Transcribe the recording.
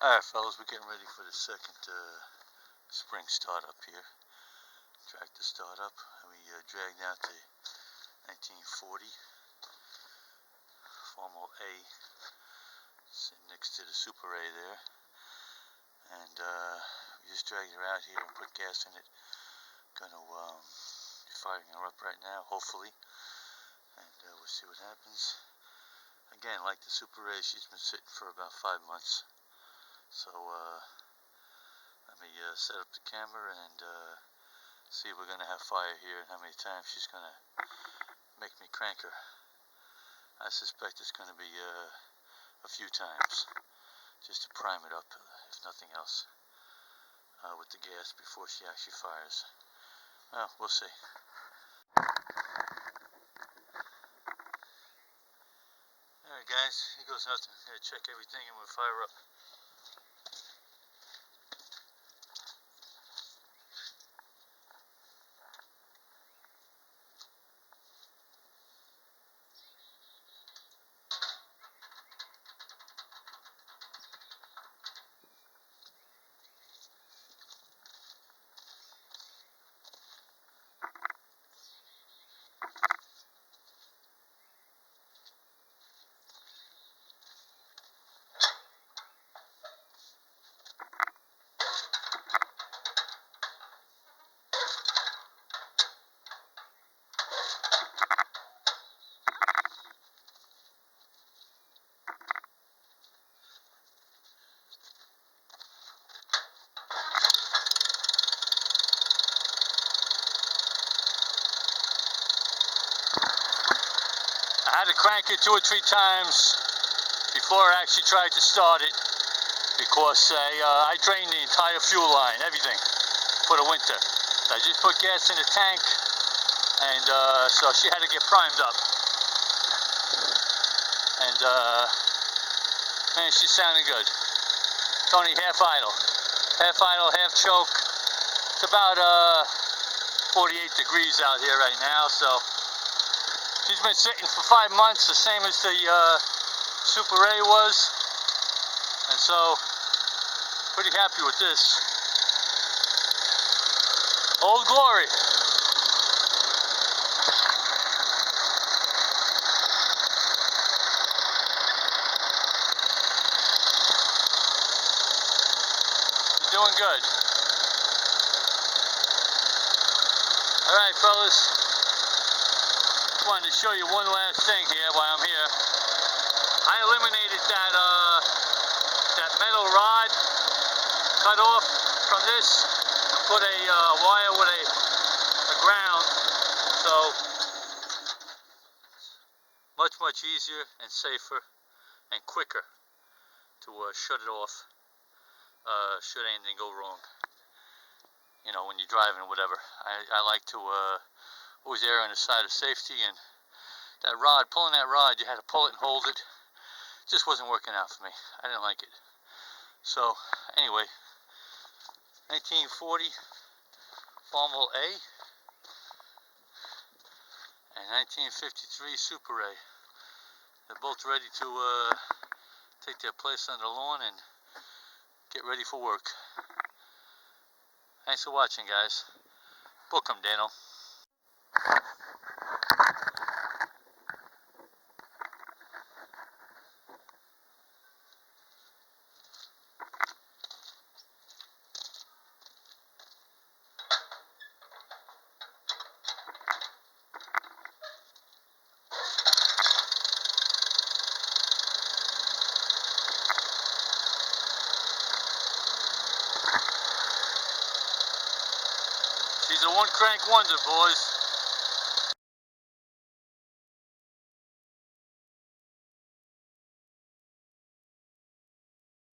Alright fellas, we're getting ready for the second spring startup here. Tractor startup. We dragged out the 1940 Farmall A sitting next to the Super A there. And we just dragged her out here and put gas in it. Gonna be firing her up right now, hopefully. And we'll see what happens. Again, like the Super A, she's been sitting for about 5 months. So let me set up the camera and see if we're going to have fire here and how many times she's going to make me crank her. I suspect it's going to be a few times just to prime it up, if nothing else, with the gas before she actually fires. Well, we'll see. Alright guys, here goes nothing. Gonna check everything and we'll fire up. I had to crank it 2 or 3 times before I actually tried to start it because I drained the entire fuel line, everything, for the winter. I just put gas in the tank, and so she had to get primed up. And man, she's sounding good. It's only half idle, half choke. It's about 48 degrees out here right now, so she's been sitting for 5 months, the same as the Super A was, and so pretty happy with this. Old Glory. You're doing good. All right, fellas. Wanted to show you one last thing here while I'm here. I eliminated that metal rod cut off from this and put a wire with a ground, so much easier and safer and quicker to shut it off should anything go wrong, you know, when you're driving or whatever. I like to always err on the side of safety, and that rod, pulling that rod, you had to pull it and hold it. It just wasn't working out for me. I didn't like it. So anyway, 1940 Farmall A and 1953 Super A. They're both ready to take their place on the lawn and get ready for work. Thanks for watching, guys. Book 'em, Dano. She's a one-crank wonder, boys.